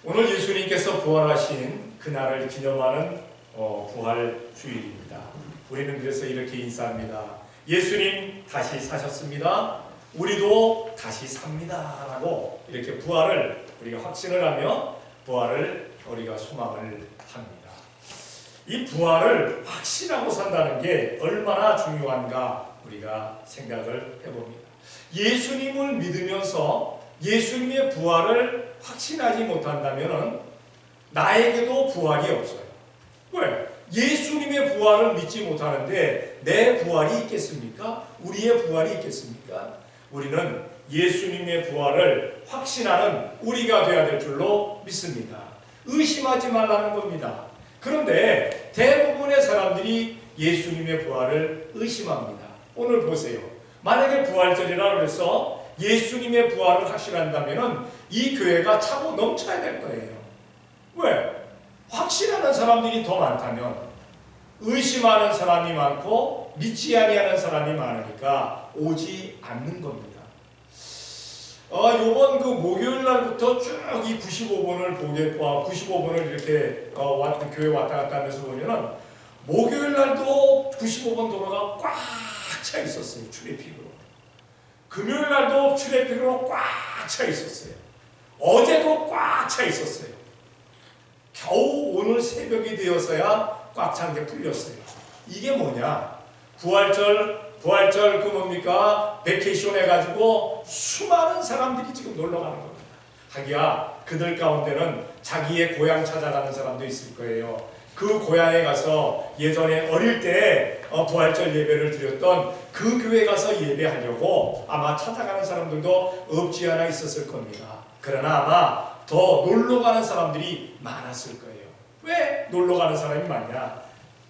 오늘 예수님께서 부활하신 그날을 기념하는 부활 주일입니다. 우리는 그래서 이렇게 인사합니다. 예수님 다시 사셨습니다. 우리도 다시 삽니다. 라고 이렇게 부활을 우리가 확신을 하며 부활을 우리가 소망을 합니다. 이 부활을 확신하고 산다는 게 얼마나 중요한가 우리가 생각을 해봅니다. 예수님을 믿으면서 예수님의 부활을 확신하지 못한다면 나에게도 부활이 없어요. 왜? 예수님의 부활을 믿지 못하는데 내 부활이 있겠습니까? 우리의 부활이 있겠습니까? 우리는 예수님의 부활을 확신하는 우리가 되어야 될 줄로 믿습니다. 의심하지 말라는 겁니다. 그런데 대부분의 사람들이 예수님의 부활을 의심합니다. 오늘 보세요. 만약에 부활절이라고 해서 예수님의 부활을 확신한다면 이 교회가 차고 넘쳐야 될 거예요. 왜? 확신하는 사람들이 더 많다면 의심하는 사람이 많고 믿지 아니하는 사람이 많으니까 오지 않는 겁니다. 요번 목요일 날부터 쭉 이 95번을 95번을 이렇게 교회 왔다 갔다 하면서 보면은 목요일 날도 95번 도로가 꽉 차 있었어요. 출애픽으로. 금요일 날도 출애픽으로 꽉 차 있었어요. 어제도 꽉 차 있었어요. 겨우 오늘 새벽이 되어서야 꽉 찬 게 풀렸어요. 이게 뭐냐? 부활절 그 뭡니까? 베케이션 해가지고 수많은 사람들이 지금 놀러 가는 겁니다. 하기야 그들 가운데는 자기의 고향 찾아가는 사람도 있을 거예요. 그 고향에 가서 예전에 어릴 때 부활절 예배를 드렸던 그 교회 가서 예배하려고 아마 찾아가는 사람들도 없지 않아 있었을 겁니다. 그러나 아마 더 놀러 가는 사람들이 많았을 거예요. 왜 놀러 가는 사람이 많냐?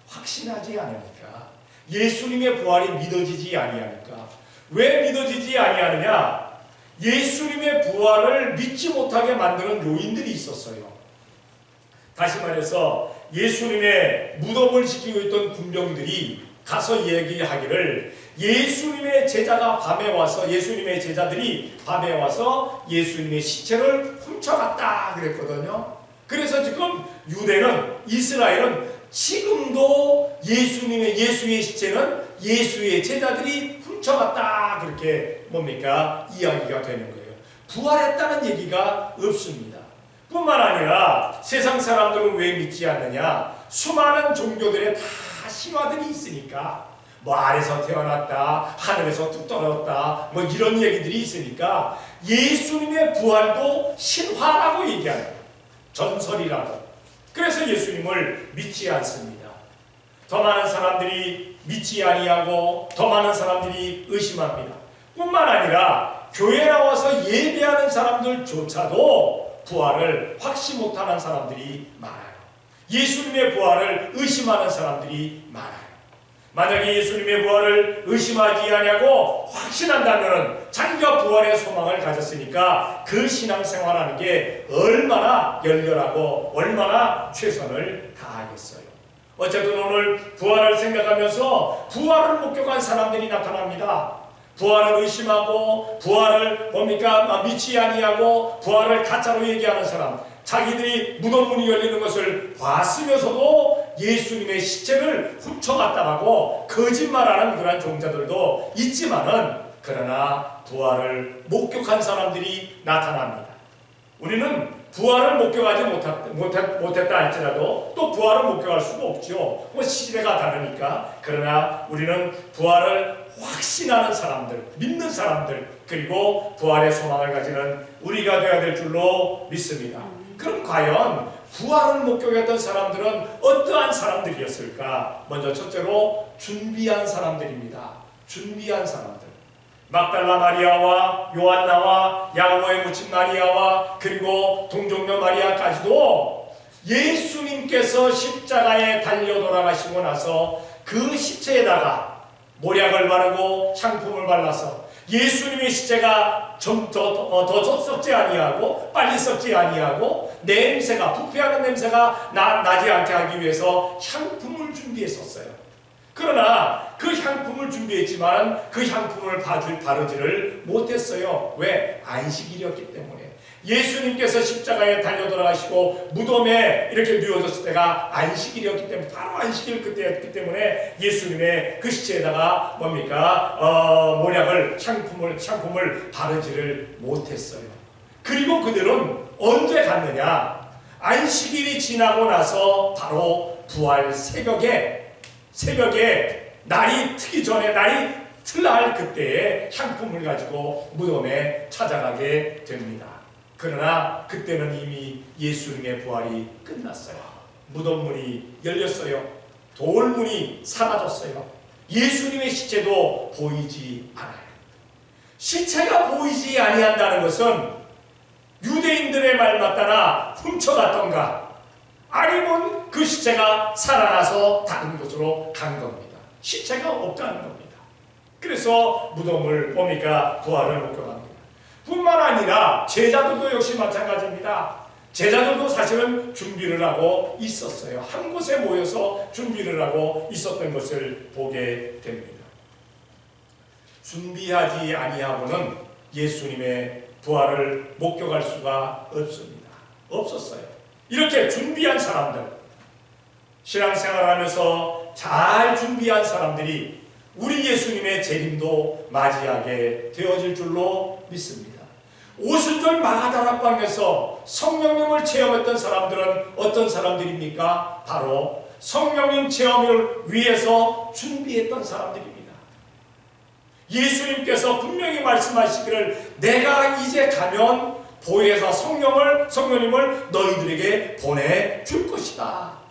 확신하지 않으니까. 예수님의 부활이 믿어지지 아니하니까. 왜 믿어지지 아니하느냐? 예수님의 부활을 믿지 못하게 만드는 요인들이 있었어요. 다시 말해서 예수님의 무덤을 지키고 있던 군병들이 가서 얘기하기를 예수님의 제자들이 밤에 와서 예수님의 시체를 훔쳐갔다 그랬거든요. 그래서 지금 유대는, 이스라엘은 지금도 예수의 시체는 예수의 제자들이 훔쳐갔다 그렇게 이야기가 되는 거예요. 부활했다는 얘기가 없습니다. 뿐만 아니라 세상 사람들은 왜 믿지 않느냐? 수많은 종교들의 다 신화들이 있으니까 아래서 태어났다, 하늘에서 뚝 떨어졌다 이런 얘기들이 있으니까 예수님의 부활도 신화라고 얘기하는 거예요. 전설이라고. 그래서 예수님을 믿지 않습니다. 더 많은 사람들이 믿지 아니하고 더 많은 사람들이 의심합니다. 뿐만 아니라 교회 나와서 예배하는 사람들조차도 부활을 확신 못하는 사람들이 많아요. 예수님의 부활을 의심하는 사람들이 많아요. 만약에 예수님의 부활을 의심하지 아니하고 확신한다면 자기가 부활의 소망을 가졌으니까 그 신앙생활하는 게 얼마나 열렬하고 얼마나 최선을 다하겠어요. 어쨌든 오늘 부활을 생각하면서 부활을 목격한 사람들이 나타납니다. 부활을 의심하고 부활을 믿지 아니하고 부활을 가짜로 얘기하는 사람, 자기들이 무덤 문이 열리는 것을 봤으면서도 예수님의 시체를 훔쳐갔다고 거짓말하는 그런 종자들도 있지만은 그러나 부활을 목격한 사람들이 나타납니다. 우리는 부활을 목격하지 못했다 할지라도 또 부활을 목격할 수가 없죠. 시대가 다르니까. 그러나 우리는 부활을 확신하는 사람들, 믿는 사람들, 그리고 부활의 소망을 가지는 우리가 되어야 될 줄로 믿습니다. 그럼 과연 부활을 목격했던 사람들은 어떠한 사람들이었을까? 먼저 첫째로 준비한 사람들입니다. 준비한 사람들. 막달라 마리아와 요한나와 야고보의 모친 마리아와 그리고 동정녀 마리아까지도 예수님께서 십자가에 달려 돌아가시고 나서 그 시체에다가 모략을 바르고 향품을 발라서 예수님의 시체가 좀 더 썩지 아니하고 빨리 썩지 아니하고 부패하는 냄새가 나지 않게 하기 위해서 향품을 준비했었어요. 그러나 그 향품을 준비했지만 그 향품을 바르지를 못했어요. 왜? 안식일이었기 때문에. 예수님께서 십자가에 달려 돌아가시고 무덤에 이렇게 누워졌을 때가 안식일이었기 때문에, 바로 안식일 그때였기 때문에 예수님의 그 시체에다가 뭡니까? 모략을, 향품을 바르지를 못했어요. 그리고 그들은 언제 갔느냐? 안식일이 지나고 나서 바로 부활 새벽에 날이 트기 전에, 날이 틀날 그때에 향품을 가지고 무덤에 찾아가게 됩니다. 그러나 그때는 이미 예수님의 부활이 끝났어요. 무덤 문이 열렸어요. 돌문이 사라졌어요. 예수님의 시체도 보이지 않아요. 시체가 보이지 아니한다는 것은 유대인들의 말 맞다나 훔쳐갔던가, 아니면 그 시체가 살아나서 다른 곳으로 간 겁니다. 시체가 없다는 겁니다. 그래서 무덤을 뭡니까? 부활을 목격합니다. 뿐만 아니라 제자들도 역시 마찬가지입니다. 제자들도 사실은 준비를 하고 있었어요. 한 곳에 모여서 준비를 하고 있었던 것을 보게 됩니다. 준비하지 아니하고는 예수님의 부활을 목격할 수가 없습니다. 없었어요. 이렇게 준비한 사람들, 신앙생활하면서 잘 준비한 사람들이 우리 예수님의 재림도 맞이하게 되어질 줄로 믿습니다. 오순절 마가다락방에서 성령님을 체험했던 사람들은 어떤 사람들입니까? 바로 성령님 체험을 위해서 준비했던 사람들입니다. 예수님께서 분명히 말씀하시기를 내가 이제 가면 보혜사 성령님을 너희들에게 보내줄 것이다.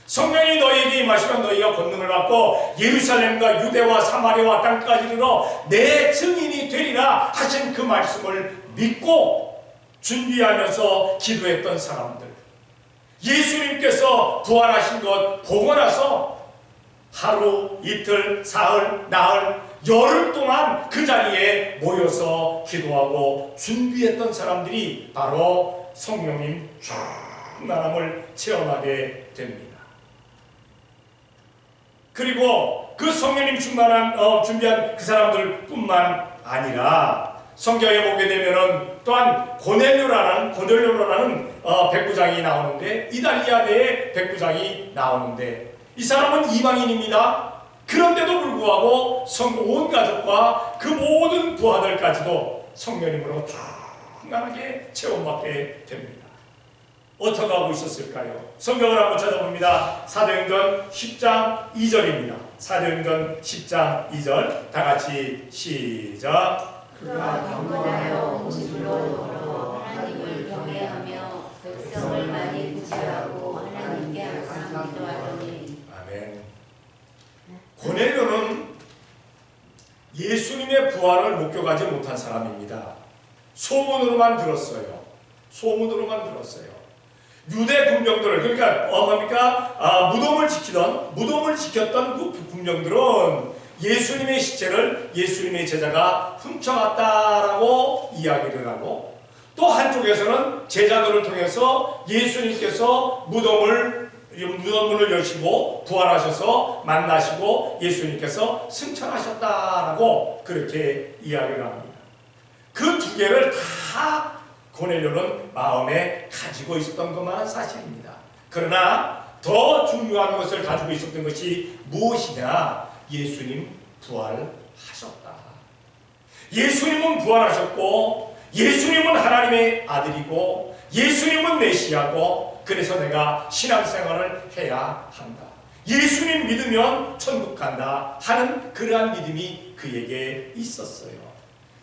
성령이 너희에게 임하시면 너희가 권능을 받고 예루살렘과 유대와 사마리아와 땅까지 이르러 내 증인이 되리라 하신 그 말씀을 믿고 준비하면서 기도했던 사람들, 예수님께서 부활하신 것 보고 나서 하루, 이틀, 사흘, 나흘, 열흘 동안 그 자리에 모여서 기도하고 준비했던 사람들이 바로 성령님 충만함을 체험하게 됩니다. 그리고 그 성령님 준비한 그 사람들뿐만 아니라 성경에 보게 되면은 또한 고넬료라는 백부장이 나오는데, 이달리아대의 백부장이 나오는데, 이 사람은 이방인입니다. 그런데도 불구하고 온 가족과 그 모든 부하들까지도 성령님으로 충만하게 체험받게 됩니다. 어떻게 하고 있었을까요? 성경을 한번 찾아봅니다. 사도행전 10장 2절입니다. 사도행전 10장 2절 다 같이 시작. 그가 경건하여 오직으로 걸어 하나님을 경외하며 백성을 많이 구제하고 하나님께 항상 기도하더니. 아멘. 고넬료는 예수님의 부활을 목격하지 못한 사람입니다. 소문으로만 들었어요. 유대 군병들, 그러니까 무덤을 지켰던 그 군병들은 예수님의 시체를 예수님의 제자가 훔쳐갔다라고 이야기를 하고, 또 한쪽에서는 제자들을 통해서 예수님께서 무덤문을 여시고 부활하셔서 만나시고 예수님께서 승천하셨다라고 그렇게 이야기를 합니다. 그 두 개를 다 고넬료는 마음에 가지고 있었던 것만은 사실입니다. 그러나 더 중요한 것을 가지고 있었던 것이 무엇이냐? 예수님 부활하셨다. 예수님은 부활하셨고, 예수님은 하나님의 아들이고, 예수님은 메시아고, 그래서 내가 신앙생활을 해야 한다. 예수님 믿으면 천국 간다 하는 그러한 믿음이 그에게 있었어요.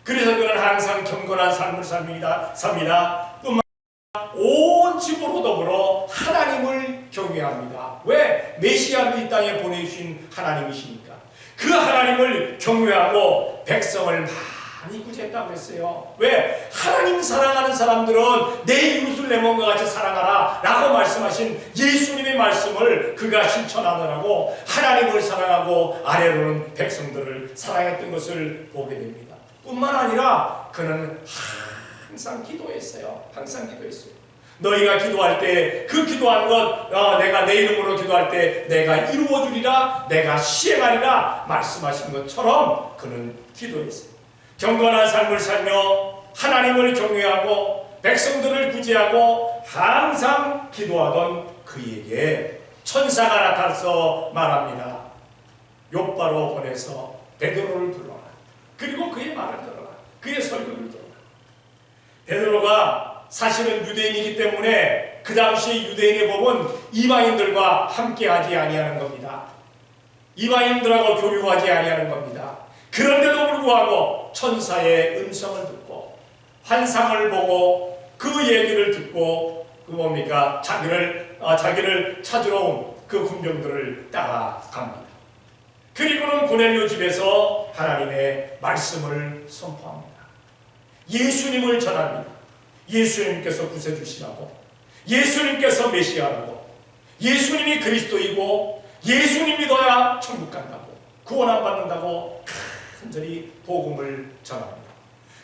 그래서 그는 항상 경건한 삶을 삽니다. 뿐만 아니라 온 집으로 더불어 하나님을 경외합니다. 왜? 메시아를 이 땅에 보내주신 하나님이시니까. 그 하나님을 경외하고 백성을 많이 구제했다고 했어요. 왜? 하나님 사랑하는 사람들은 내 이웃을 내 몸과 같이 사랑하라 라고 말씀하신 예수님의 말씀을 그가 실천하느라고 하나님을 사랑하고 아래로는 백성들을 사랑했던 것을 보게 됩니다. 뿐만 아니라 그는 항상 기도했어요. 너희가 기도할 때 그 기도한 것 내가 내 이름으로 기도할 때 내가 이루어주리라, 내가 시행하리라 말씀하신 것처럼 그는 기도했어요. 경건한 삶을 살며 하나님을 경외하고 백성들을 구제하고 항상 기도하던 그에게 천사가 나타나서 말합니다. 욥바로 보내서 베드로를 불러라. 그리고 그의 말을 들어라. 그의 설교를 들어라. 베드로가 사실은 유대인이기 때문에 그 당시 유대인의 법은 이방인들과 함께하지 아니하는 겁니다. 이방인들하고 교류하지 아니하는 겁니다. 그런데도 불구하고 천사의 음성을 듣고 환상을 보고 그 얘기를 듣고 그 뭡니까? 자기를 찾으러 온 그 군병들을 따라갑니다. 그리고는 고넬료 집에서 하나님의 말씀을 선포합니다. 예수님을 전합니다. 예수님께서 구세주시라고, 예수님께서 메시아라고, 예수님이 그리스도이고 예수님 믿어야 천국 간다고, 구원 안 받는다고 간절히 복음을 전합니다.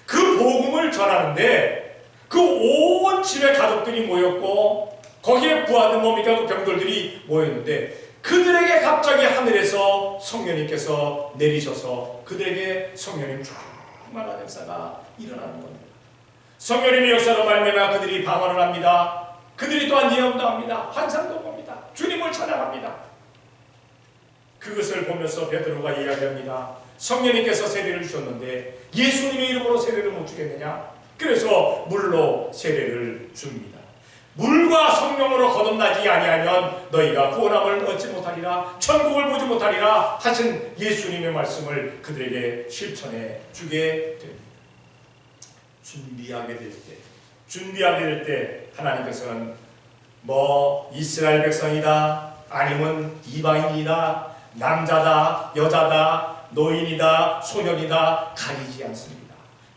그 복음을 전하는데 그 온 집의 가족들이 모였고 거기에 부하는 뭡니까? 그 병들들이 모였는데 그들에게 갑자기 하늘에서 성령님께서 내리셔서 그들에게 성령님 충만한 역사가 일어나는 겁니다. 성령님의 역사로 말미암아 그들이 방언을 합니다. 그들이 또한 예언도 합니다. 환상도 봅니다. 주님을 찬양합니다. 그것을 보면서 베드로가 이야기합니다. 성령님께서 세례를 주셨는데 예수님의 이름으로 세례를 못 주겠느냐? 그래서 물로 세례를 줍니다. 물과 성령으로 거듭나지 아니하면 너희가 구원함을 얻지 못하리라, 천국을 보지 못하리라 하신 예수님의 말씀을 그들에게 실천해 주게 됩니다. 준비하게 될 때 하나님께서는 이스라엘 백성이다, 아니면 이방인이다, 남자다, 여자다, 노인이다, 소년이다 가리지 않습니다.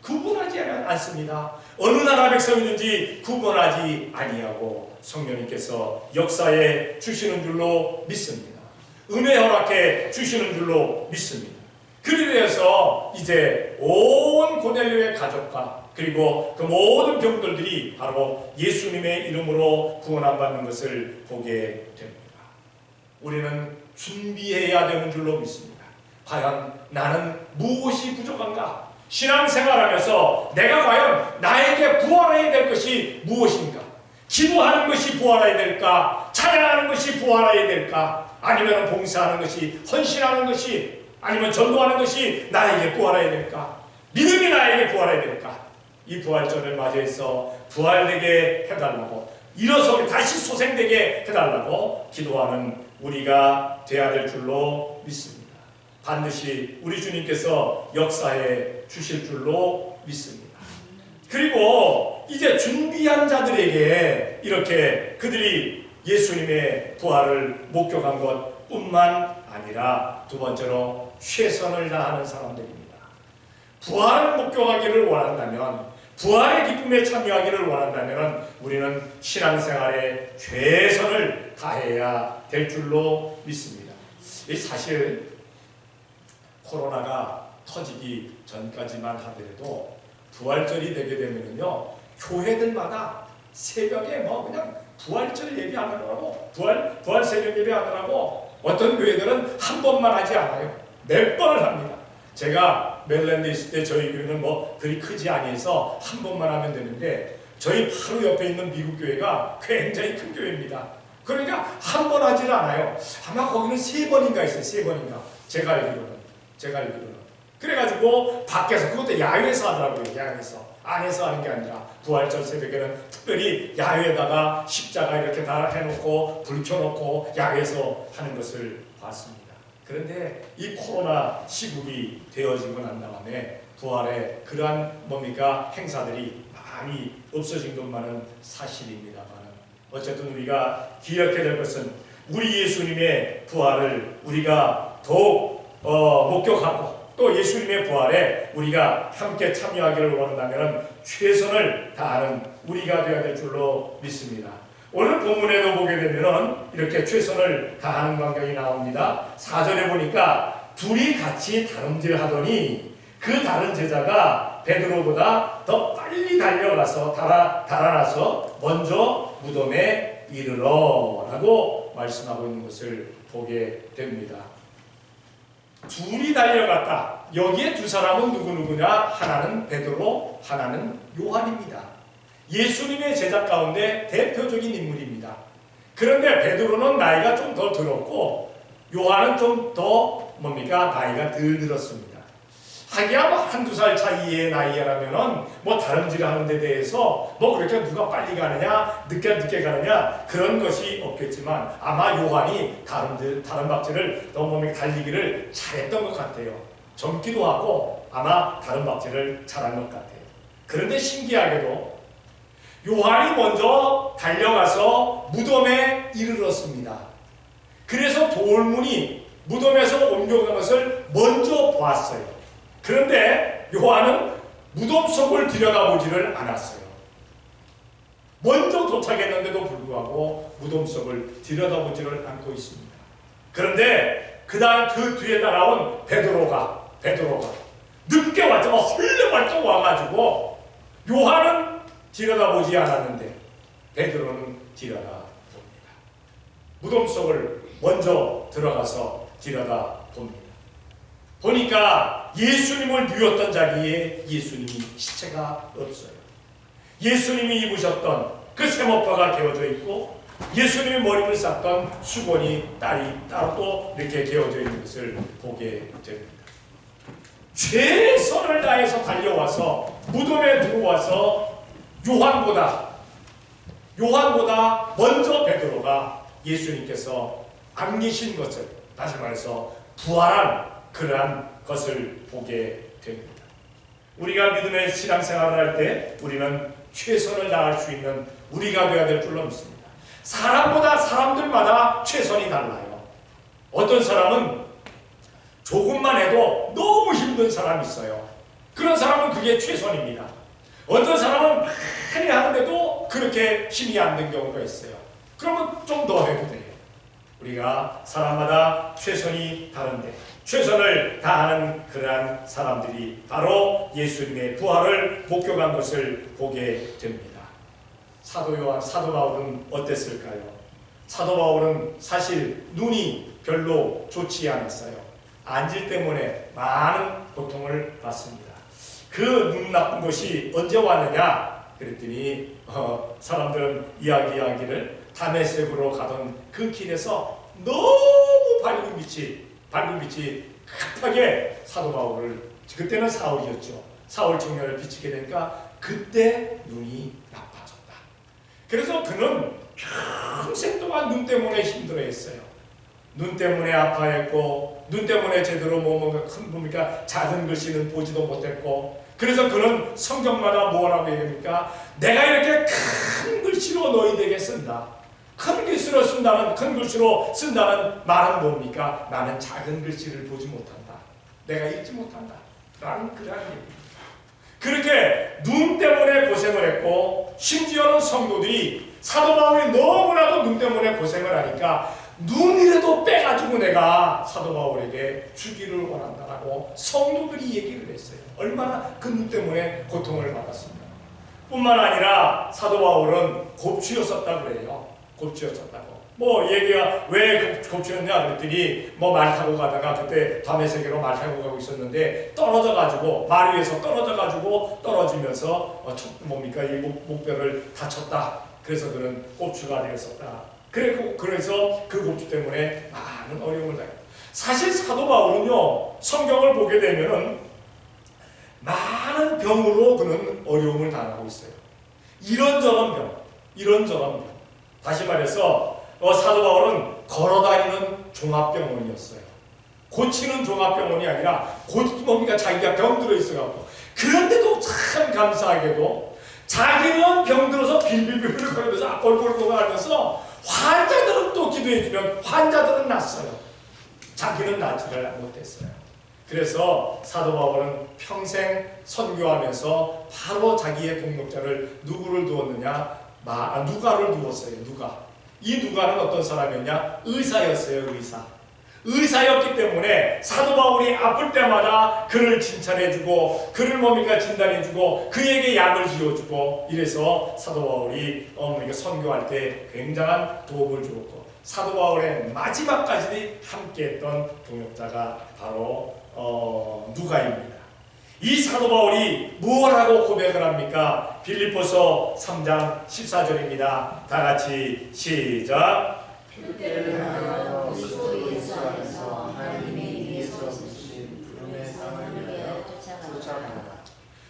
구분하지 않습니다. 어느 나라 백성이든지 구분하지 아니하고 성령님께서 역사에 주시는 줄로 믿습니다. 은혜 허락해 주시는 줄로 믿습니다. 그리해서 이제 온 고넬료의 가족과 그리고 그 모든 병들들이 바로 예수님의 이름으로 구원 안 받는 것을 보게 됩니다. 우리는 준비해야 되는 줄로 믿습니다. 과연 나는 무엇이 부족한가? 신앙생활하면서 내가 과연 나에게 부활해야 될 것이 무엇인가? 기도하는 것이 부활해야 될까? 찬양하는 것이 부활해야 될까? 아니면 봉사하는 것이, 헌신하는 것이, 아니면 전도하는 것이 나에게 부활해야 될까? 믿음이 나에게 부활해야 될까? 이 부활절을 맞이해서 부활되게 해달라고, 일어서 다시 소생되게 해달라고 기도하는 우리가 되어야 될 줄로 믿습니다. 반드시 우리 주님께서 역사해 주실 줄로 믿습니다. 그리고 이제 준비한 자들에게 이렇게 그들이 예수님의 부활을 목격한 것뿐만 아니라 두 번째로 최선을 다하는 사람들입니다. 부활을 목격하기를 원한다면, 부활의 기쁨에 참여하기를 원한다면 우리는 신앙생활에 최선을 다해야 될 줄로 믿습니다. 사실 코로나가 터지기 전까지만 하더라도 부활절이 되게 되면요, 교회들마다 새벽에 그냥 부활절 예배하느라고, 부활 새벽 예배하느라고 어떤 교회들은 한 번만 하지 않아요. 몇 번을 합니다. 제가 메릴랜드에 있을 때 저희 교회는 그리 크지 아니해서 한 번만 하면 되는데 저희 바로 옆에 있는 미국 교회가 굉장히 큰 교회입니다. 그러니까 한 번 하지를 않아요. 아마 거기는 3번인가 있어요. 3번인가. 제가 알기로는. 그래가지고 밖에서, 그것도 야외에서 하더라고요. 야외에서. 안에서 하는 게 아니라 부활절 새벽에는 특별히 야외에다가 십자가 이렇게 다 해놓고 불 켜놓고 야외에서 하는 것을 봤습니다. 그런데 이 코로나 시국이 되어지고 난 다음에 부활의 그러한 행사들이 많이 없어진 것만은 사실입니다만, 어쨌든 우리가 기억해야 될 것은 우리 예수님의 부활을 우리가 더욱 목격하고 또 예수님의 부활에 우리가 함께 참여하기를 원한다면 최선을 다하는 우리가 되어야 될 줄로 믿습니다. 오늘 본문에도 보게 되면 이렇게 최선을 다하는 광경이 나옵니다. 4절에 보니까 둘이 같이 다름질하더니 그 다른 제자가 베드로보다 더 빨리 달려가서 달아나서 먼저 무덤에 이르러 라고 말씀하고 있는 것을 보게 됩니다. 둘이 달려갔다. 여기에 두 사람은 누구누구냐? 하나는 베드로, 하나는 요한입니다. 예수님의 제자 가운데 대표적인 인물입니다. 그런데 베드로는 나이가 좀 더 들었고 요한은 좀 더 나이가 덜 들었습니다. 하기야 뭐 한두 살 차이의 나이라면은 뭐 다름질 하는 데 대해서 뭐 그렇게 누가 빨리 가느냐 늦게 가느냐 그런 것이 없겠지만 아마 요한이 다른 박제를 너무 달리기를 잘했던 것 같아요. 젊기도 하고 아마 다른 박제를 잘한 것 같아요. 그런데 신기하게도 요한이 먼저 달려가서 무덤에 이르렀습니다. 그래서 돌문이 무덤에서 옮겨간 것을 먼저 보았어요. 그런데 요한은 무덤 속을 들여다보지를 않았어요. 먼저 도착했는데도 불구하고 무덤 속을 들여다보지를 않고 있습니다. 그런데 그 뒤에 따라온 베드로가 늦게 왔지만 헐레벌떡 와가지고 요한은 들여다보지 않았는데 베드로는 들여다봅니다. 무덤 속을 먼저 들어가서 들여다봅니다. 보니까 예수님을 누웠던 자리에 예수님이 시체가 없어요. 예수님이 입으셨던 그 세모파가 개어져 있고 예수님이 머리를 쌌던 수건이 따로 이렇게 개어져 있는 것을 보게 됩니다. 최선을 다해서 달려와서 무덤에 들어와서 요한보다 먼저 베드로가 예수님께서 안기신 것을, 다시 말해서 부활한 그러한 것을 보게 됩니다. 우리가 믿음의 신앙생활을 할 때 우리는 최선을 다할 수 있는 우리가 되어야 될 줄로 믿습니다. 사람들마다 최선이 달라요. 어떤 사람은 조금만 해도 너무 힘든 사람이 있어요. 그런 사람은 그게 최선입니다. 어떤 사람은 많이 하는데도 그렇게 힘이 안 든 경우가 있어요. 그러면 좀 더 해도 돼요. 우리가 사람마다 최선이 다른데 최선을 다하는 그러한 사람들이 바로 예수님의 부활을 목격한 것을 보게 됩니다. 사도 바울은 어땠을까요? 사도 바울은 사실 눈이 별로 좋지 않았어요. 안질 때문에 많은 고통을 받습니다. 그 눈 나쁜 것이 언제 왔느냐? 그랬더니 사람들은 이야기하기를 다메섹으로 가던 그 길에서 너무 밝은 빛이 급하게 사도 바울을, 그때는 사울이었죠. 사울 청년을 비치게 되니까 그때 눈이 나빠졌다. 그래서 그는 평생 동안 눈 때문에 힘들어했어요. 눈 때문에 아파했고, 눈 때문에 제대로 작은 글씨는 보지도 못했고, 그래서 그는 성경마다 뭐라고 얘기합니까? 내가 이렇게 큰 글씨로 너희에게 쓴다. 큰 글씨로 쓴다는 말은 뭡니까? 나는 작은 글씨를 보지 못한다. 내가 읽지 못한다. 라는 그런 얘기입니다. 그렇게 눈 때문에 고생을 했고, 심지어는 성도들이 사도 바울이 너무나도 눈 때문에 고생을 하니까 눈이라도 빼가지고 내가 사도 바울에게 주기를 원한다라고 성도들이 얘기를 했어요. 얼마나 그 눈 때문에 고통을 받았습니다. 뿐만 아니라 사도 바울은 곱추였었다고 그래요. 곱추였었다고. 얘기가 왜 곱추였냐 그랬더니 말 타고 가다가 그때 다메섹으로 말 타고 가고 있었는데 떨어져가지고 말 위에서 떨어지면서 이 목뼈를 다쳤다. 그래서 그는 곱추가 되었었다. 그래서 그 곱추 때문에 많은 어려움을 당했다. 사실 사도 바울은요, 성경을 보게 되면은 많은 병으로 그는 어려움을 당하고 있어요. 이런저런 병. 다시 말해서 사도 바울은 걸어다니는 종합병원이었어요. 고치는 종합병원이 아니라 자기가 병 들어 있어갖고. 그런데도 참 감사하게도 자기는 병 들어서 빌빌빌 거리면서 골골골 하면서 환자들은 또 기도해주면 환자들은 낫어요. 자기는 낫지를 못했어요. 그래서 사도 바울은 평생 선교하면서 바로 자기의 동역자를 누구를 두었느냐? 누가를 두었어요. 이 누가는 어떤 사람이었냐? 의사였어요. 의사였기 때문에 사도 바울이 아플 때마다 그를 칭찬해주고 그를 진단해주고 그에게 약을 지어주고 이래서 사도 바울이 선교할 때 굉장한 도움을 주었고 사도 바울의 마지막까지 함께했던 동역자가 바로 누가입니다. 이 사도 바울이 무엇하고 고백을 합니까? 빌립보서 3장 14절입니다. 다 같이 시작. 그때를 하여 그리스도 예수 안에서 하나님의 위에서 주신 부름의 상을 위하여 쫓아가라.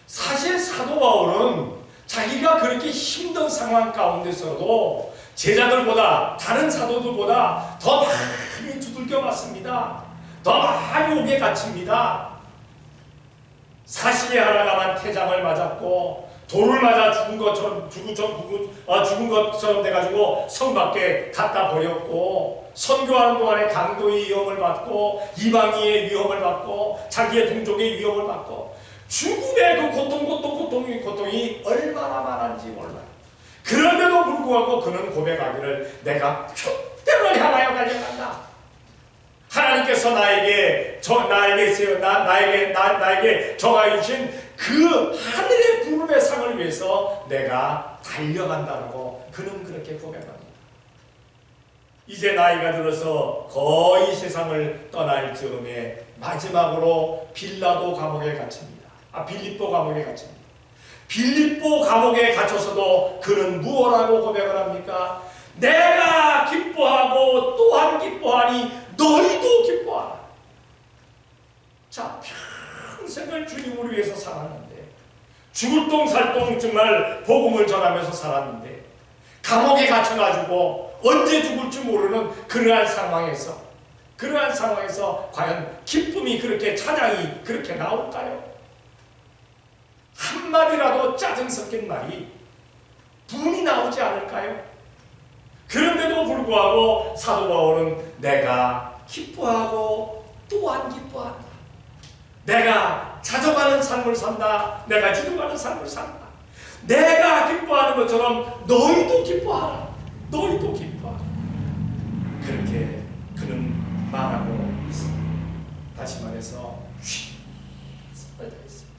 사실 사도 바울은 자기가 그렇게 힘든 상황 가운데서도 제자들보다 다른 사도들보다 더 많이 두들겨 맞습니다. 더 많이 옥에 갇힙니다. 사신의 하나가만 태장을 맞았고 돌을 맞아 죽은 것처럼 돼가지고 성 밖에 갖다 버렸고, 선교하는 동안에 강도의 위험을 받고 이방인의 위험을 받고 자기의 동족의 위험을 받고, 죽음의 그 고통이 얼마나 많은지 몰라요. 그런데도 불구하고 그는 고백하기를 내가 표대를 향하여 달려간다. 하나님께서 나에게 정하여 주신 그 하늘의 부름의 상을 위해서 내가 달려간다라고 그는 그렇게 고백합니다. 이제 나이가 들어서 거의 세상을 떠날 즈음에 마지막으로 빌립보 감옥에 갇힙니다. 빌립보 감옥에 갇혀서도 그는 무엇라고 고백을 합니까? 내가 기뻐하고 또한 기뻐하니 너희도 기뻐하라. 자, 평생을 주님을 위해서 살았는데, 죽을 똥 살 똥 정말 복음을 전하면서 살았는데, 감옥에 갇혀가지고 언제 죽을지 모르는 그러한 상황에서 과연 기쁨이 그렇게, 찬양이 그렇게 나올까요? 한마디라도 짜증 섞인 말이, 분이 나오지 않을까요? 그런데도 불구하고 사도 바울은 내가 기뻐하고 또한 기뻐한다. 내가 자정하는 삶을 산다. 내가 기도하는 삶을 산다. 내가 기뻐하는 것처럼 너희도 기뻐하라. 너희도 기뻐하라. 그렇게 그는 말하고 있습니다. 다시 말해서 최선을 다했습니다.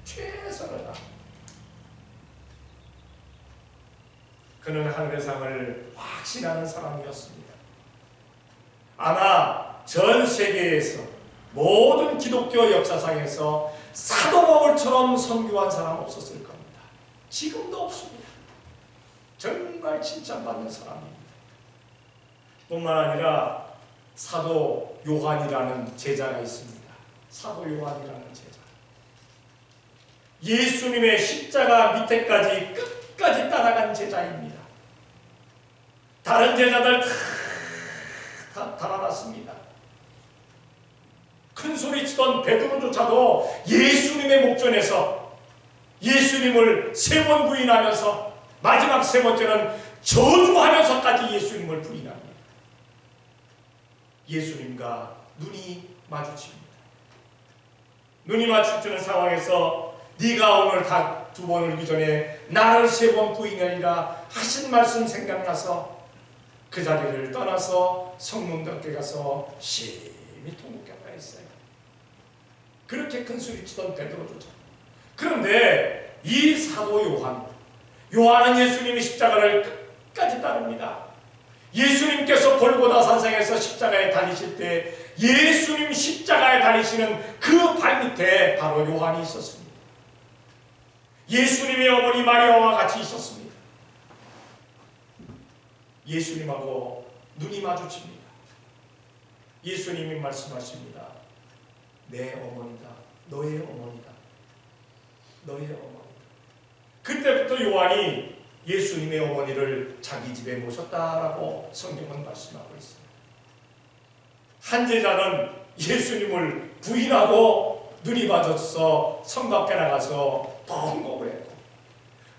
최선을 다. 그는 하늘의 상을 확신하는 사람이었습니다. 아마 전 세계에서 모든 기독교 역사상에서 사도 바울처럼 선교한 사람 없었을 겁니다. 지금도 없습니다. 정말 칭찬받는 사람입니다. 뿐만 아니라 사도 요한이라는 제자가 있습니다. 사도 요한이라는 제자. 예수님의 십자가 밑에까지 끝까지 따라간 제자입니다. 다른 제자들 다 달아났습니다. 큰 소리 치던 베드로조차도 예수님의 목전에서 예수님을 3번 부인하면서 마지막 3번째는 저주하면서까지 예수님을 부인합니다. 예수님과 눈이 마주칩니다. 눈이 마주치는 상황에서 네가 오늘 다 2번 울기 전에 나를 3번 부인하리라 하신 말씀 생각나서 그 자리를 떠나서 성문답게 가서 심히 통곡했다 했어요. 그렇게 큰 소리 치던 베드로조차. 그런데 이 사도 요한은 예수님이 십자가를 끝까지 따릅니다. 예수님께서 골고다 산상에서 십자가에 달리실 때 예수님 십자가에 달리시는 그 발밑에 바로 요한이 있었습니다. 예수님의 어머니 마리아와 같이 있었습니다. 예수님하고 눈이 마주칩니다. 예수님이 말씀하십니다. 내 어머니다. 너의 어머니다. 너의 어머니다. 그때부터 요한이 예수님의 어머니를 자기 집에 모셨다라고 성경은 말씀하고 있습니다. 한 제자는 예수님을 부인하고 눈이 맞아서 성 밖에 나가서 통곡을 했고,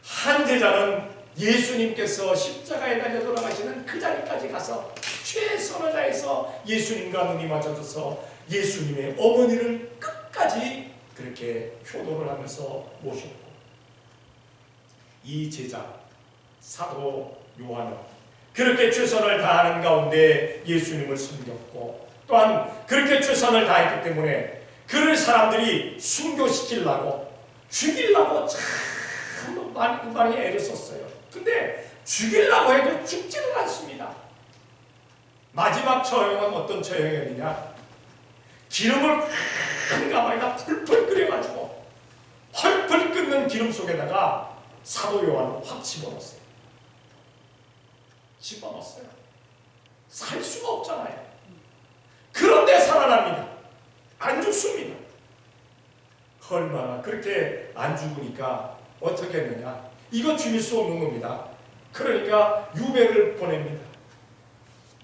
한 제자는 예수님께서 십자가에 달려 돌아가시는 그 자리까지 가서 최선을 다해서 예수님과 눈이 맞아져서 예수님의 어머니를 끝까지 그렇게 효도를 하면서 모셨고, 이 제자 사도 요한은 그렇게 최선을 다하는 가운데 예수님을 숨겼고, 또한 그렇게 최선을 다했기 때문에 그를 사람들이 순교시키려고 죽이려고 참 많이 애를 썼어요. 근데 죽이려고 해도 죽지는 않습니다. 마지막 처형은 어떤 처형이었느냐? 기름을 한 가마에다 풀풀 끓여가지고 펄펄 끓는 기름 속에다가 사도 요한을 확 집어넣었어요. 집어넣었어요. 살 수가 없잖아요. 그런데 살아납니다. 안 죽습니다. 얼마나 그렇게 안 죽으니까 어떻게 했느냐. 이거 죽일 수 없는 겁니다. 그러니까 유배를 보냅니다.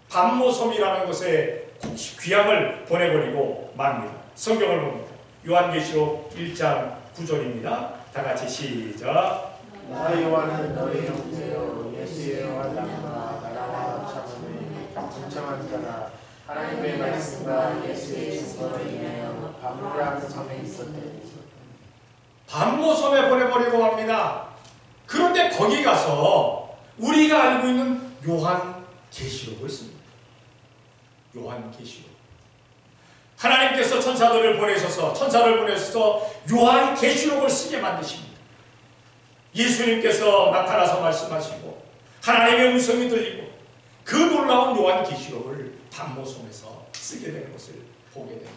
반모섬이라는 곳에 귀향을 보내버리고 맙니다. 성경을 봅니다. 요한계시록 1장 9절입니다. 다 같이 시작. 나 요한은 너희 형제여 예수의 환란과 나라와 참음에 동참한 자라. 하나님의 말씀과 예수의 증거로 인하여 반모라는 섬에 있었더니 반모섬에 보내버리고 맙니다. 그런데 거기 가서 우리가 알고 있는 요한계시록을 씁니다. 요한계시록. 하나님께서 천사를 보내셔서 요한계시록을 쓰게 만드십니다. 예수님께서 나타나서 말씀하시고 하나님의 음성이 들리고 그 놀라운 요한계시록을 반모섬에서 쓰게 되는 것을 보게 됩니다.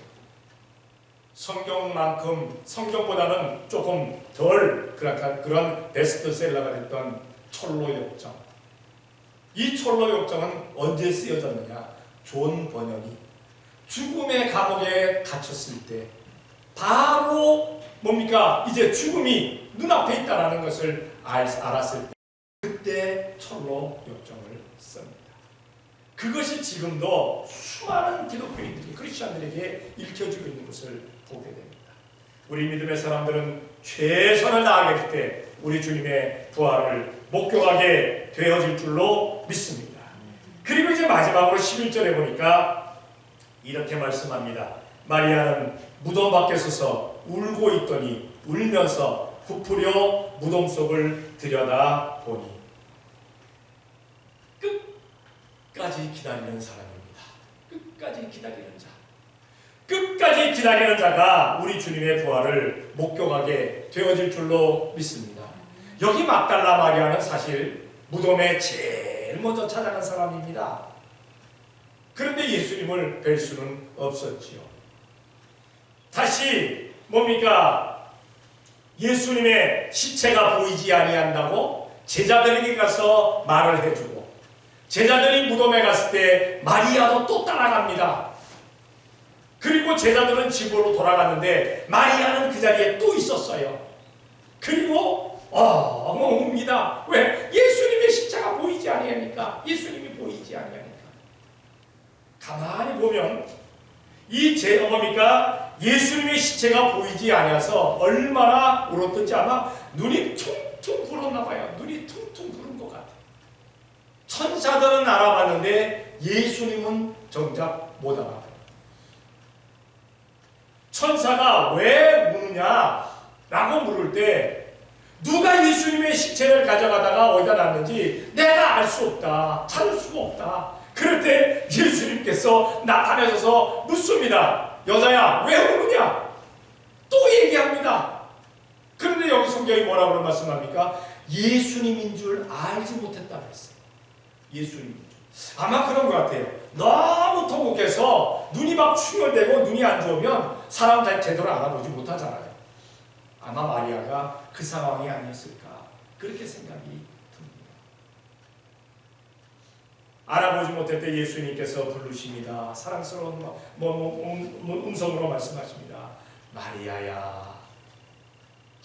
성경보다는 조금 덜 그런 베스트셀러가 됐던 철로역정. 이 철로역정은 언제 쓰여졌느냐? 존 버년이 죽음의 감옥에 갇혔을 때 바로 뭡니까? 이제 죽음이 눈앞에 있다는 것을 알았을 때 그때 철로역정을 씁니다. 그것이 지금도 수많은 기독교인들이 크리스천들에게 읽혀지고 있는 것을 보게 됩니다. 우리 믿음의 사람들은 최선을 다하게 될 때 우리 주님의 부활을 목격하게 되어질 줄로 믿습니다. 그리고 이제 마지막으로 11절에 보니까 이렇게 말씀합니다. 마리아는 무덤 밖에 서서 울고 있더니 울면서 부풀려 무덤 속을 들여다보니 끝까지 기다리는 사람입니다. 끝까지 기다리는 자. 끝까지 기다리는 자가 우리 주님의 부활을 목격하게 되어질 줄로 믿습니다. 여기 막달라 마리아는 사실 무덤에 제일 먼저 찾아간 사람입니다. 그런데 예수님을 뵐 수는 없었지요. 다시 뭡니까? 예수님의 시체가 보이지 아니한다고 제자들에게 가서 말을 해주고 제자들이 무덤에 갔을 때 마리아도 또 따라갑니다. 그리고 제자들은 집으로 돌아갔는데 마리아는 그 자리에 또 있었어요. 그리고 옵니다. 왜? 예수님의 시체가 보이지 아니하니까. 예수님이 보이지 아니하니까. 가만히 보면 뭡니까? 예수님의 시체가 보이지 아니하서 얼마나 울었던지 아마 눈이 퉁퉁 불었나 봐요. 눈이 퉁퉁 부른 것 같아요. 천사들은 알아봤는데 예수님은 정작 못 알아봐요. 천사가 왜 우느냐라고 물을 때 누가 예수님의 시체를 가져가다가 어디다 놨는지 내가 알 수 없다. 찾을 수가 없다. 그럴 때 예수님께서 나타나셔서 묻습니다. 여자야 왜 우느냐? 또 얘기합니다. 그런데 여기 성경이 뭐라고 말씀합니까? 예수님인 줄 알지 못했다고 했어요. 예수님인 줄. 아마 그런 것 같아요. 너무 통곡해서 눈이 막 충혈되고 눈이 안 좋으면 사람 다 제대로 알아보지 못하잖아요. 아마 마리아가 그 상황이 아니었을까 그렇게 생각이 듭니다. 알아보지 못할 때 예수님께서 부르십니다. 사랑스러운 음성으로 말씀하십니다. 마리아야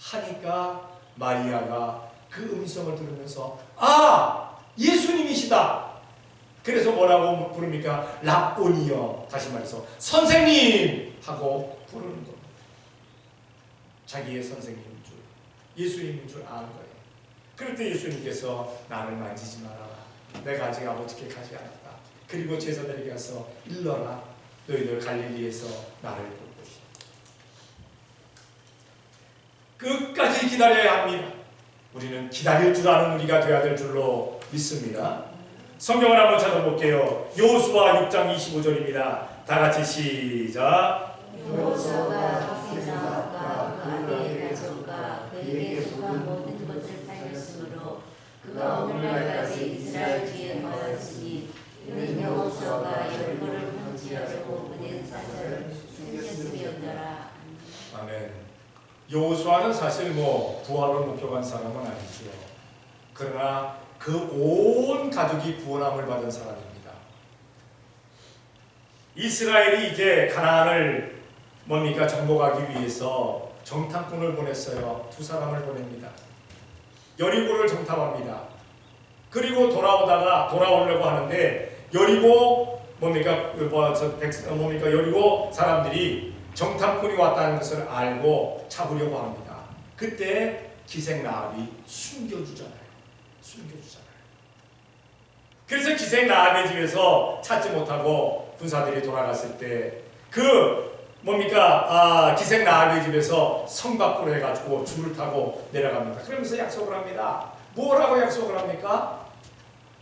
하니까 마리아가 그 음성을 들으면서 예수님이시다. 그래서 뭐라고 부릅니까? 랍보니여. 다시 말해서 선생님 하고 부르는 겁니다. 자기의 선생님인 줄, 예수님인 줄 아는 거예요. 그럴 때 예수님께서 나를 만지지 말아라. 내가 아직 아버지께 가지 않았다. 그리고 제자들에게 가서 일러라. 너희들 갈릴리에서 나를 볼 것이다. 끝까지 기다려야 합니다. 우리는 기다릴 줄 아는 우리가 되어야 될 줄로 믿습니다. 성경을 한번 찾아볼게요. 여호수아 6장 25절입니다. 다 같이 시작. 여호수아가 생각과 그 아비의 가족과 그에게 속한 모든 것을 살렸으므로 그가 오늘날까지 이스라엘 뒤에 거하였으니 이는 여호수아가 열무를 통치하려고 보낸 사자를 숨겼음이었더라. 아멘. 여호수아는 사실 부활을 목격한 사람은 아니죠. 그러나 그 온 가족이 구원함을 받은 사람입니다. 이스라엘이 이제 가나안을 정복하기 위해서 정탐꾼을 보냈어요. 두 사람을 보냅니다. 여리고를 정탐합니다. 그리고 돌아오려고 하는데 여리고 여리고 사람들이 정탐꾼이 왔다는 것을 알고 잡으려고 합니다. 그때 기생 숨겨주잖아요. 그래서 기생 라합의 집에서 찾지 못하고 군사들이 돌아갔을 때 기생 라합의 집에서 성 밖으로 해가지고 줄을 타고 내려갑니다. 그러면서 약속을 합니다. 뭐라고 약속을 합니까?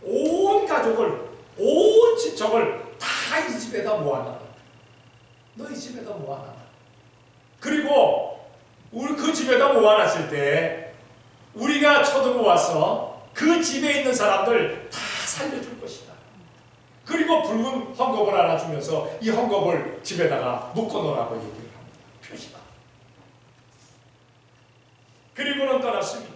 온 가족을, 온 친척을 다 이 집에다 모아놔라. 너희 집에다 모아놔라. 그리고 그 집에다 모아놨을 때 우리가 쳐들어와서 그 집에 있는 사람들 다 살려줄 것이다. 그리고 붉은 헝겊을 하나 주면서 이 헝겊을 집에다가 묶어놓으라고 얘기를 합니다. 표시가. 그리고는 떠났습니다.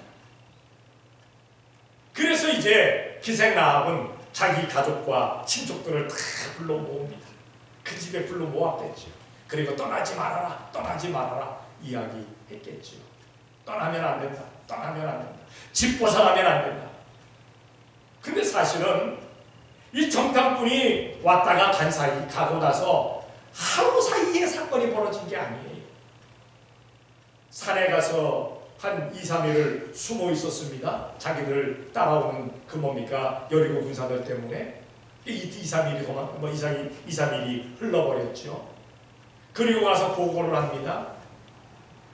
그래서 이제 기생 라합은 자기 가족과 친족들을 다 불러 모읍니다. 그 집에 불러 모았겠죠. 그리고 떠나지 말아라 이야기했겠죠. 떠나면 안 된다. 집 벗어나면 안 된다. 근데 사실은 이 정탐꾼이 왔다가 가고 나서 하루 사이에 사건이 벌어진 게 아니에요. 산에 가서 한 2-3일을 숨어 있었습니다. 자기들 따라오는 여리고 군사들 때문에 2-3일이 흘러버렸죠. 그리고 가서 보고를 합니다.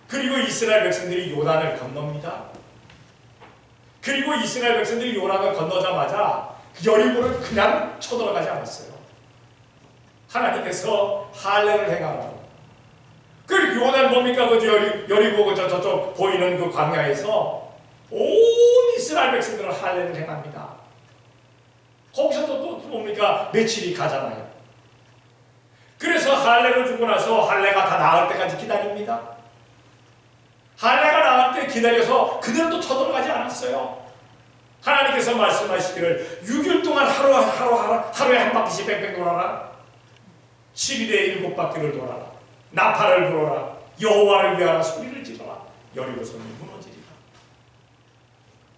그리고 이스라엘 백성들이 요단을 건넙니다. 그리고 이스라엘 백성들이 요단을 건너자마자 여리고를 그냥 쳐들어가지 않았어요. 하나님께서 할례를 행하라고. 그 요단 여리고 저쪽 보이는 그 광야에서 온 이스라엘 백성들은 할례를 행합니다. 거기서 또 며칠이 가잖아요. 그래서 할례를 주고 나서 할례가 다 나을 때까지 기다립니다. 할례가 나을 때 기다려서 그대로 쳐들어가지 않았어요. 하나님께서 말씀하시기를 6일 동안 하루에 한 바퀴씩 뺑뺑 돌아라. 10일에 7바퀴를 돌아라. 나팔을 불어라. 여호와를 위하여 소리를 지르라. 여리고성이 무너지리라.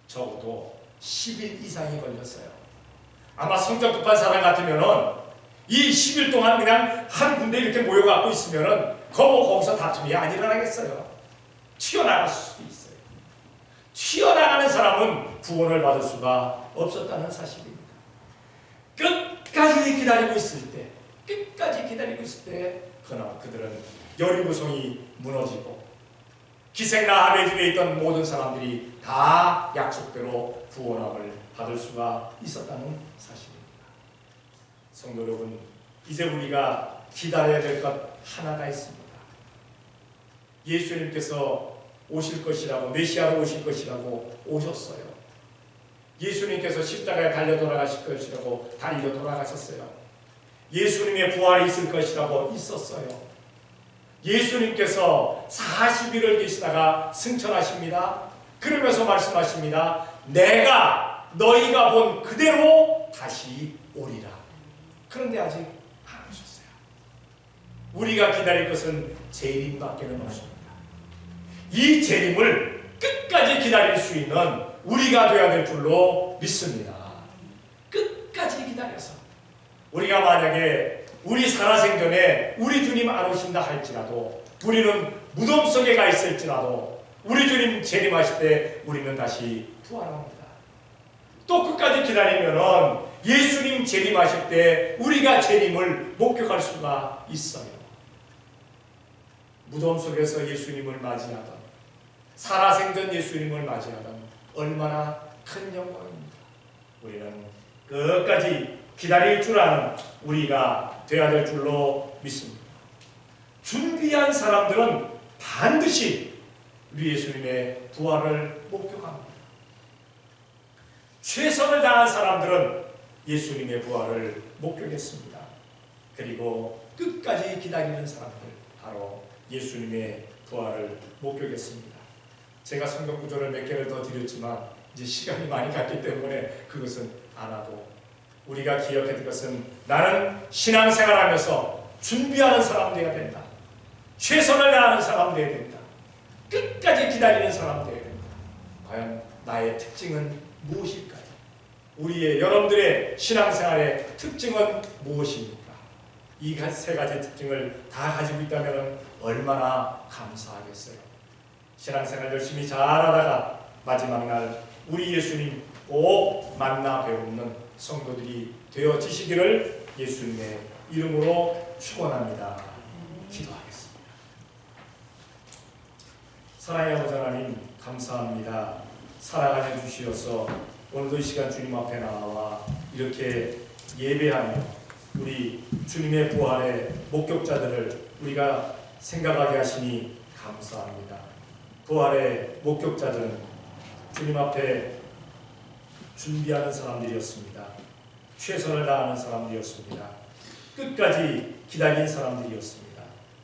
적어도 10일 이상이 걸렸어요. 아마 성격 급한 사람 같으면은 이 10일 동안 그냥 한 군데 이렇게 모여갖고 있으면은 거기서 다툼이 안 일어나겠어요. 튀어나갈 수도 있어요. 튀어나가는 사람은 구원을 받을 수가 없었다는 사실입니다. 끝까지 기다리고 있을 때 그러나 그들은 여리고성이 무너지고 기생 라합의 집에 있던 모든 사람들이 다 약속대로 구원함을 받을 수가 있었다는 사실입니다. 성도 여러분, 이제 우리가 기다려야 될 것 하나가 있습니다. 예수님께서 오실 것이라고, 메시아로 오실 것이라고 오셨어요. 예수님께서 십자가에 달려 돌아가실 것이라고 달려 돌아가셨어요. 예수님의 부활이 있을 것이라고 있었어요. 예수님께서 40일을 계시다가 승천하십니다. 그러면서 말씀하십니다. 내가 너희가 본 그대로 다시 오리라. 그런데 아직 안 오셨어요. 우리가 기다릴 것은 재림밖에는 없습니다. 이 재림을 끝까지 기다릴 수 있는 우리가 되어야 될 줄로 믿습니다. 끝까지 기다려서 우리가 만약에 우리 살아생전에 우리 주님 안 오신다 할지라도, 우리는 무덤 속에 가 있을지라도 우리 주님 재림하실 때 우리는 다시 부활합니다. 또 끝까지 기다리면은 예수님 재림하실 때 우리가 재림을 목격할 수가 있어요. 무덤 속에서 예수님을 맞이하던, 살아생전 예수님을 맞이하던 얼마나 큰 영광입니다. 우리는 끝까지 기다릴 줄 아는 우리가 되어야 될 줄로 믿습니다. 준비한 사람들은 반드시 우리 예수님의 부활을 목격합니다. 최선을 다한 사람들은 예수님의 부활을 목격했습니다. 그리고 끝까지 기다리는 사람들, 바로 예수님의 부활을 목격했습니다. 제가 성경 구절을 몇 개를 더 드렸지만 이제 시간이 많이 갔기 때문에 그것은 안 하고, 우리가 기억해야 될 것은 나는 신앙생활하면서 준비하는 사람 되어야 된다. 최선을 다하는 사람 되어야 된다. 끝까지 기다리는 사람 되어야 된다. 과연 나의 특징은 무엇일까요? 우리의 여러분들의 신앙생활의 특징은 무엇입니까? 이 세 가지 특징을 다 가지고 있다면 얼마나 감사하겠어요. 신앙생활 열심히 잘하다가 마지막 날 우리 예수님 꼭 만나 배우는 성도들이 되어지시기를 예수님의 이름으로 축원합니다. 기도하겠습니다. 사랑의 아버지 하나님, 감사합니다. 사랑하여 주시어서 오늘도 이 시간 주님 앞에 나와 이렇게 예배하며 우리 주님의 부활의 목격자들을 우리가 생각하게 하시니 감사합니다. 부활의 목격자들은 주님 앞에 준비하는 사람들이었습니다. 최선을 다하는 사람들이었습니다. 끝까지 기다린 사람들이었습니다.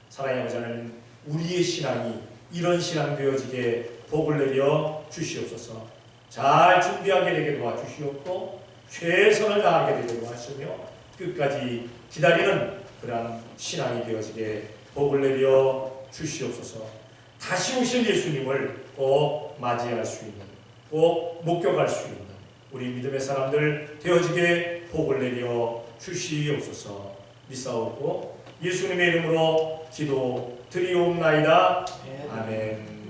사랑의 아버지 하나님, 우리의 신앙이 이런 신앙 되어지게 복을 내려 주시옵소서. 잘 준비하게 되게 도와주시옵고 최선을 다하게 되게 도와주시며 끝까지 기다리는 그러한 신앙이 되어지게 복을 내려 주시옵소서. 다시 오실 예수님을 꼭 맞이할 수 있는, 꼭 목격할 수 있는 우리 믿음의 사람들 되어지게 복을 내려 주시옵소서. 믿사옵고 예수님의 이름으로 기도 드리옵나이다. 아멘.